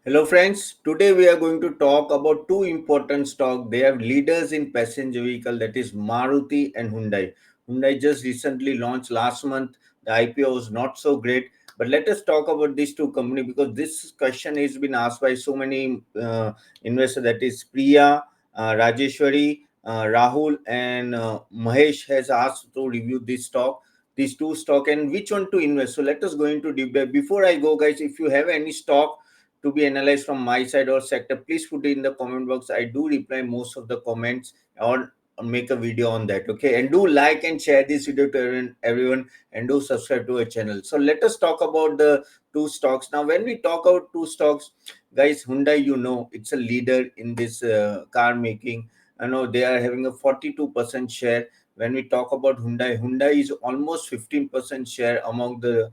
Hello friends, today we are going to talk about two important stocks. They are leaders in passenger vehicle, that is Maruti and Hyundai. Hyundai just recently launched last month. The IPO was not so great, but let us talk about these two companies because this question has been asked by so many investors. That is Priya, Rajeshwari, Rahul, and Mahesh has asked to review this stock. These two stock and which one to invest. So let us go into deep dive. Before I go, guys, if you have any stock to be analyzed from my side or sector, please put it in the comment box. I do reply most of the comments or make a video on that. Okay, and do like and share this video to everyone, and do subscribe to our channel. So let us talk about the two stocks. Now when we talk about two stocks, guys, Hyundai, it's a leader in this car making. They are having a 42% share. When we talk about Hyundai is almost 15% share among the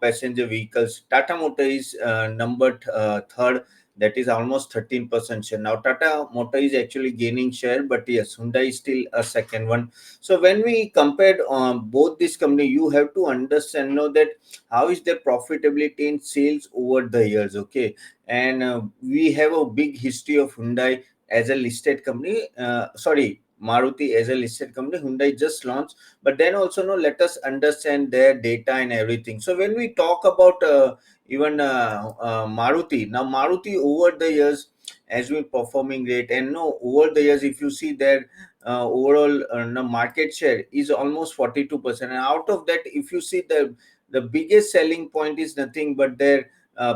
passenger vehicles. Tata Motor is number third, that is almost 13% share. Now Tata Motor is actually gaining share, but yes, Hyundai is still a second one. So when we compared both these company, you have to understand that how is their profitability in sales over the years. Okay, and we have a big history of Hyundai as a listed company. Sorry, Maruti as a listed company. Hyundai just launched, but then also let us understand their data and everything. So when we talk about even Maruti, now Maruti over the years has been performing great, and no, over the years if you see their overall no, market share is almost 42%, and out of that if you see the biggest selling point is nothing but their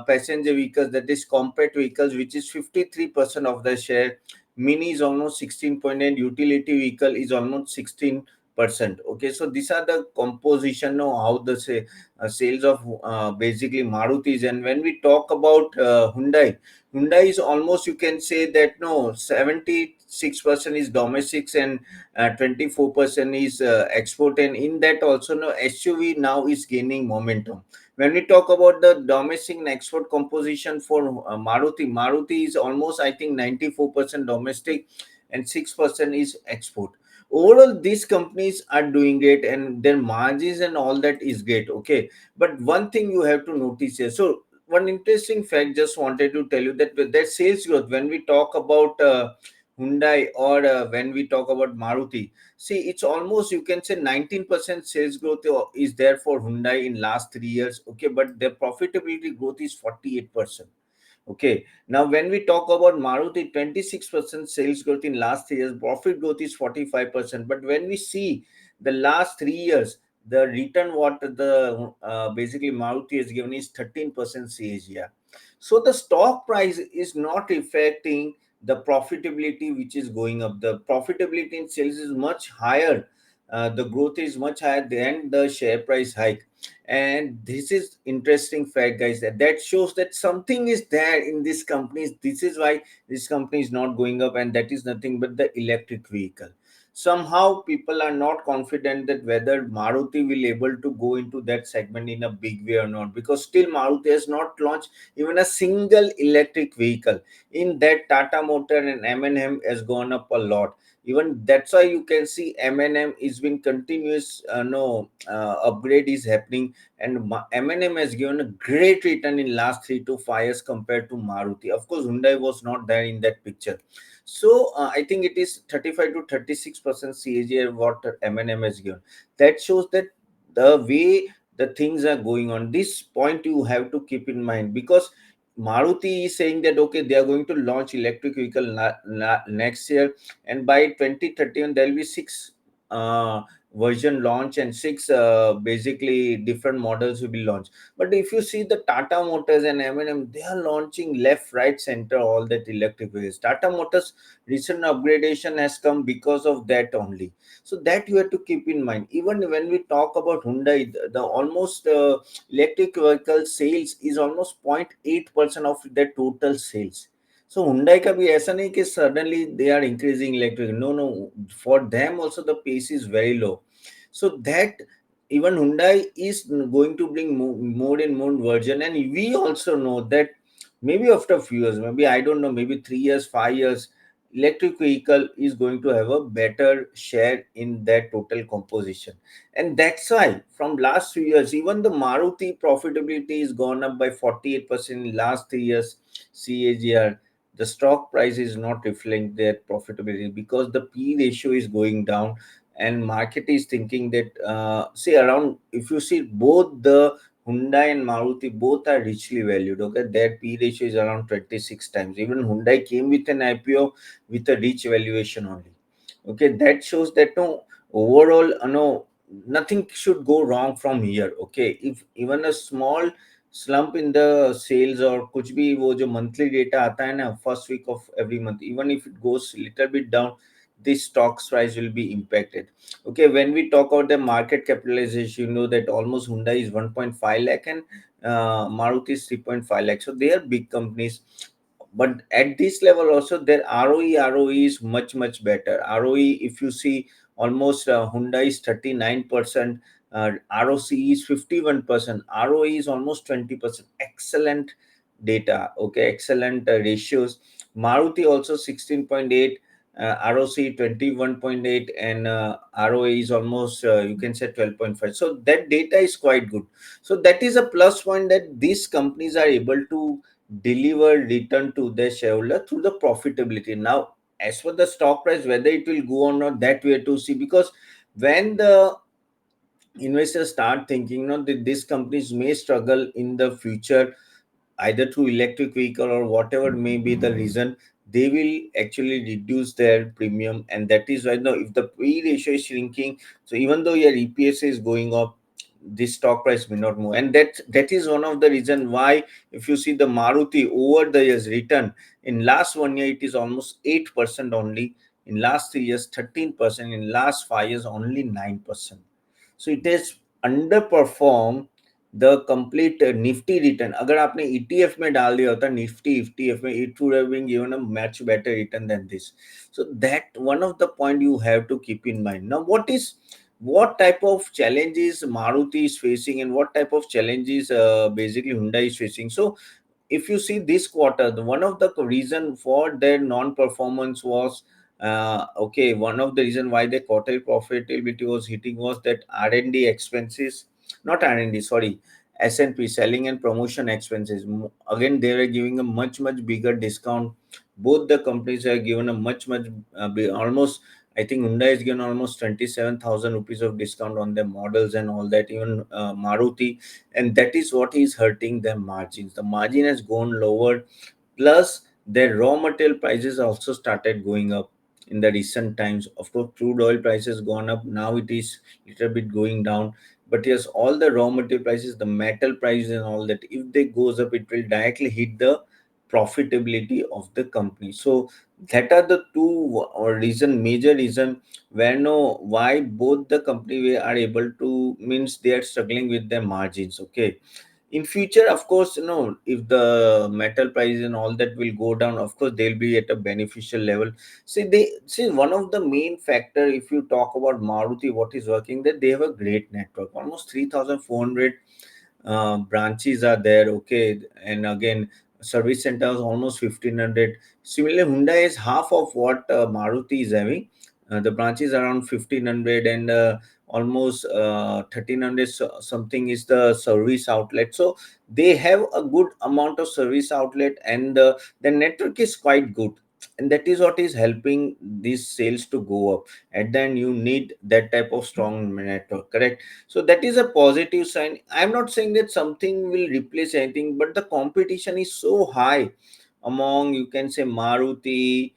passenger vehicles, that is compact vehicles, which is 53% of the share. Mini is almost 16.8, utility vehicle is almost 16%. Okay, so these are the composition of how the sales of basically Maruti is. And when we talk about Hyundai is almost, you can say that no, 76% is domestics and 24% is export, and in that also no, SUV now is gaining momentum. When we talk about the domestic and export composition for Maruti is almost, I think, 94% domestic and 6% is export. Overall these companies are doing great and their margins and all that is great. Okay, but one thing you have to notice here. So one interesting fact just wanted to tell you, that with their sales growth, when we talk about Hyundai or when we talk about Maruti, see, it's almost, you can say, 19% sales growth is there for Hyundai in last 3 years. Okay, but their profitability growth is 48%. Okay, now when we talk about Maruti, 26% sales growth in last 3 years, profit growth is 45%. But when we see the last 3 years, the return what the basically Maruti has given is 13% CAGR. So the stock price is not affecting the profitability which is going up. The profitability in sales is much higher. The growth is much higher than the share price hike. And this is interesting fact, guys, that shows that something is there in these companies. This is why this company is not going up, and that is nothing but the electric vehicle. Somehow people are not confident that whether Maruti will able to go into that segment in a big way or not, because still Maruti has not launched even a single electric vehicle. In that, Tata Motor and M&M has gone up a lot. Even that's why you can see M&M is been continuous no upgrade is happening, and M&M has given a great return in last 3 to 5 years compared to Maruti. Of course, Hyundai was not there in that picture. So I think it is 35 to 36% CAGR what M&M has given. That shows that the way the things are going on. This point you have to keep in mind, because Maruti is saying that okay, they are going to launch electric vehicle next year, and by 2031 there will be six version launch, and six basically different models will be launched. But if you see the Tata Motors and M&M, they are launching left, right, center all that electric vehicles. Tata Motors recent upgradation has come because of that only. So that you have to keep in mind. Even when we talk about Hyundai, the almost electric vehicle sales is almost 0.8% of their total sales. So Hyundai का भी ऐसा नहीं कि suddenly they are increasing electric. No, no. For them also the pace is very low. So that even Hyundai is going to bring more and more version, and we also know that maybe after a few years, maybe I don't know, maybe 3 years, 5 years, electric vehicle is going to have a better share in that total composition. And that's why from last 3 years, even the Maruti profitability is gone up by 48% in last 3 years CAGR. The stock price is not reflecting that profitability because the P ratio is going down, and market is thinking that say around, if you see both the Hyundai and Maruti, both are richly valued. Okay, their P ratio is around 26 times. Even Hyundai came with an IPO with a rich valuation only. Okay, that shows that no, overall, no, nothing should go wrong from here. Okay, if even a small slump in the sales or कुछ भी वो जो monthly data आता है ना first week of every month, even if it goes little bit down, this stock's price will be impacted. Okay, when we talk about the market capitalization, you know that almost Hyundai is 1.5 lakh and Maruti is 3.5 lakh. So they are big companies, but at this level also their ROE is much better. ROE, if you see, almost Hyundai is 39%, ROC is 51%, ROE is almost 20%. Excellent data. Okay, excellent ratios. Maruti also 16.8, ROC 21.8, and ROA is almost you can say 12.5. So that data is quite good. So that is a plus point, that these companies are able to deliver return to their shareholder through the profitability. Now, as for the stock price, whether it will go or not, that we have to see, because when the investors start thinking, that these companies may struggle in the future, either through electric vehicle or whatever may be the reason, they will actually reduce their premium. And that is why now, if the P ratio is shrinking, so even though your EPS is going up, this stock price may not move. And that is one of the reason why, if you see the Maruti over the years return, in last 1 year it is almost 8% only, in last 3 years 13%, in last 5 years only 9%. So it has underperformed the complete Nifty return. अगर आपने ETF में डाल दिया होता Nifty ETF में, it would have been given a much better return than this. So that one of the point you have to keep in mind. Now, what type of challenges Maruti is facing, and what type of challenges basically Hyundai is facing. So if you see this quarter, one of the reason for their non-performance was, okay, one of the reason why the quarterly profitability was hitting was that R&D expenses, not R&D, sorry, S&P, selling and promotion expenses. Again, they are giving a much bigger discount. Both the companies are given a much almost, I think Hyundai is given almost 27,000 rupees of discount on their models and all that. Even Maruti, and that is what is hurting their margins. The margin has gone lower, plus their raw material prices also started going up in the recent times. Of course, crude oil prices gone up, now it is little bit going down. But yes, all the raw material prices, the metal prices and all that, if they goes up, it will directly hit the profitability of the company. So that are the two major reason where no why both the company are able to, means they are struggling with their margins. Okay, in future, of course, if the metal price and all that will go down, of course they'll be at a beneficial level. See, one of the main factor, if you talk about Maruti, what is working, that they have a great network, almost 3,400 branches are there. Okay, and again, service centers almost 1,500. Similarly, Hyundai is half of what Maruti is having. The branches around 1,500, and almost 1,300 something is the service outlet. So they have a good amount of service outlet, and the network is quite good, and that is what is helping these sales to go up. At the end, you need that type of strong network, correct? So that is a positive sign. I'm not saying that something will replace anything, but the competition is so high among, you can say, Maruti,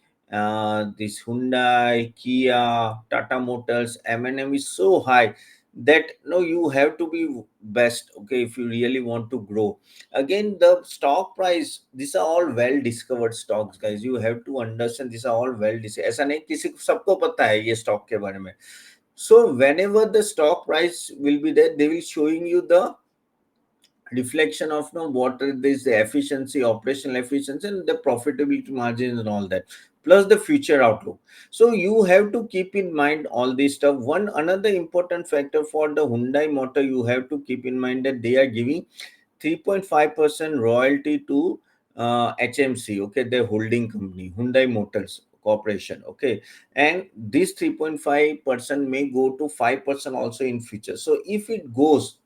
this Hyundai, Kia, Tata Motors, M&M is so high that no, you have to be best. Okay, if you really want to grow. Again, the stock price, these are all well discovered stocks, guys. You have to understand, these are all well discovered. ऐसा नहीं किसी को सबको पता है ये stock के बारे में. So whenever the stock price will be there, they will showing you the reflection of what is the efficiency, operational efficiency, and the profitability margins and all that, plus the future outlook. So you have to keep in mind all this stuff. One another important factor for the Hyundai Motor, you have to keep in mind that they are giving 3.5% royalty to HMC, okay, their holding company, Hyundai Motors. corporation. Okay, and this 3.5% may go to 5% also in future. So if it goes,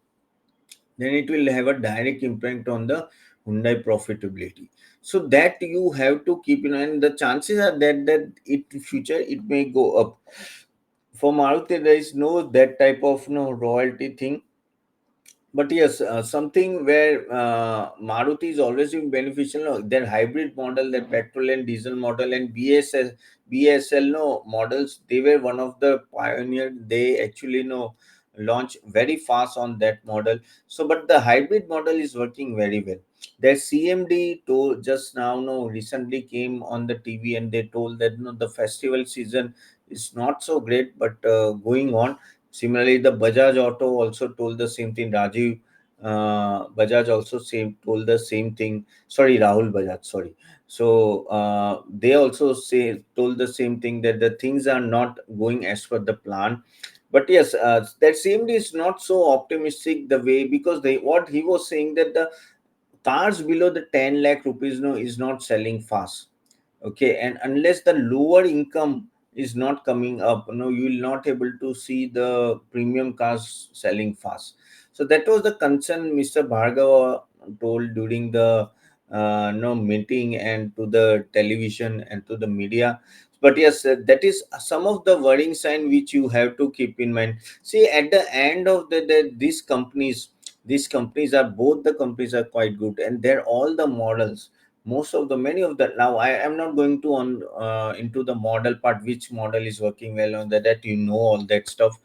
then it will have a direct impact on the Hyundai profitability. So that you have to keep in mind. The chances are that it future it may go up. For Maruti, there is no that type of no royalty thing. But yes, something where Maruti is always been beneficial. No? Their hybrid model, their petrol and diesel model, and BSL no models, they were one of the pioneer. They actually no launch very fast on that model. So, but the hybrid model is working very well. Their CMD told just now, no, recently came on the TV and they told that no, the festival season is not so great, but going on. Similarly, the Bajaj Auto also told the same thing. Rajiv Bajaj also told the same thing. Sorry, Rahul Bajaj. Sorry. So they also told the same thing, that the things are not going as per the plan. But yes, that CMD is not so optimistic the way, because they what he was saying, that the cars below the 10 lakh rupees no is not selling fast. Okay, and unless the lower income is not coming up, no, you will not able to see the premium cars selling fast. So that was the concern Mr. Bhargava told during the no meeting and to the television and to the media. But yes, that is some of the worrying sign which you have to keep in mind. See, at the end of these companies are, both the companies are quite good, and they're all the models, most of the many of the, now I am not going to on into the model part, which model is working well on that you know all that stuff.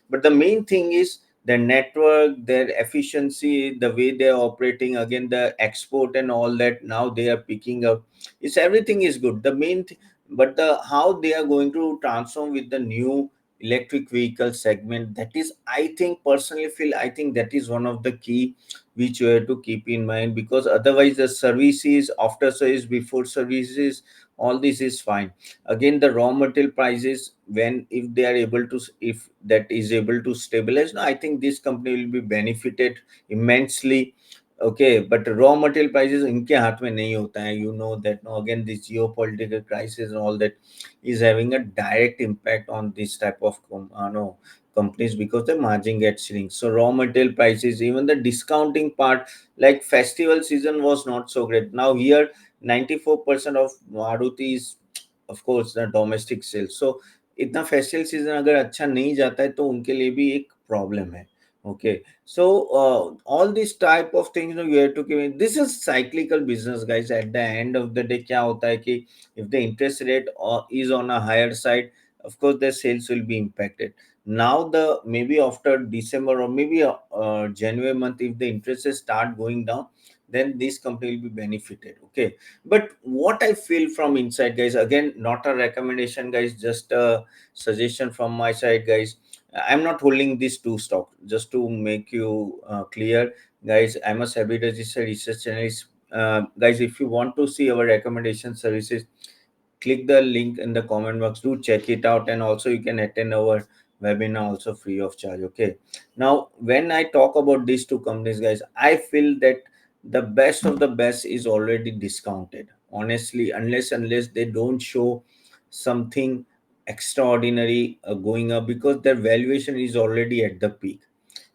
But the main thing is their network, their efficiency, the way they are operating, again the export and all that, now they are picking up. It's everything is good, the but the how they are going to transform with the new electric vehicle segment, that is, I think, personally feel, I think that is one of the key which you have to keep in mind. Because otherwise the services, after service, before services, all this is fine. Again, the raw material prices, when if they are able to, if that is able to stabilize, no, I think this company will be benefited immensely. Okay, but raw material prices इनके हाथ में नहीं होता है, you know that, no, again this geopolitical crisis and all that is having a direct impact on this type of no companies, because the margin gets shrink. So raw material prices, even the discounting part, like festival season was not so great. Now here 94% of Maruti is of course the domestic sales. So इतना festival season अगर अच्छा नहीं जाता है तो उनके लिए भी एक प्रॉब्लम है. Okay, so all this type of things, you have to give. This is cyclical business, guys. At the end of the day, क्या होता है कि if the interest rate is on a higher side, of course the sales will be impacted. Now the maybe after December or maybe January month, if the interest rates start going down, then this company will be benefited. Okay, but what I feel from inside, guys, again not a recommendation, guys, just a suggestion from my side, guys. I'm not holding these two stock, just to make you clear, guys. I'm a SEBI registered research analyst. Guys, if you want to see our recommendation services, click the link in the comment box. Do check it out, and also you can attend our webinar also free of charge. Okay, now when I talk about these two companies, guys, I feel that the best of the best is already discounted, honestly, unless they don't show something extraordinary going up, because their valuation is already at the peak.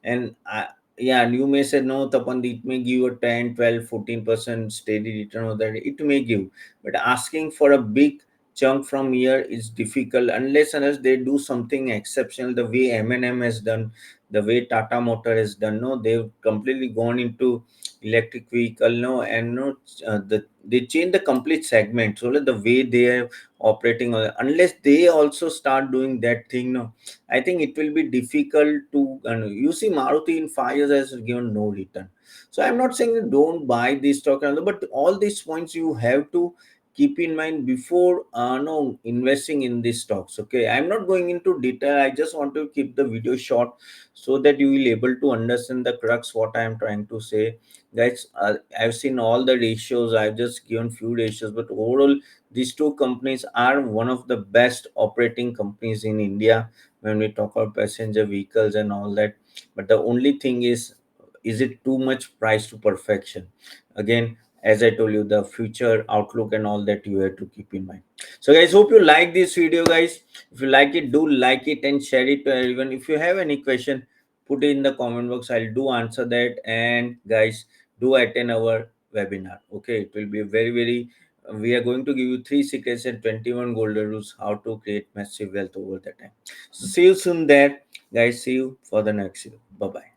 And yeah, and you may say no Tapan, it may give a 10, 12, 14% steady return, or that it may give, but asking for a big chunk from here is difficult, unless they do something exceptional, the way M&M has done, the way Tata Motor has done. No, they've completely gone into electric vehicle, no, and no, they change the complete segment. So like the way they are operating, unless they also start doing that thing, no, I think it will be difficult to. You see, Maruti in 5 years has given no return. So I'm not saying that don't buy this stock, but all these points you have to keep in mind before no investing in these stocks. Okay, I'm not going into detail. I just want to keep the video short so that you will able to understand the crux what I am trying to say, guys. I've seen all the ratios. I've just given few ratios, but overall, these two companies are one of the best operating companies in India when we talk about passenger vehicles and all that. But the only thing is it too much price to perfection? Again, as I told you, the future outlook and all that you have to keep in mind. So guys, hope you like this video, guys. If you like it, do like it and share it to everyone. If you have any question, put it in the comment box. I'll do answer that. And guys, do attend our webinar. Okay, it will be very we are going to give you 3 secrets and 21 golden rules how to create massive wealth over the time. So see you soon there, guys. See you for the next video. Bye bye.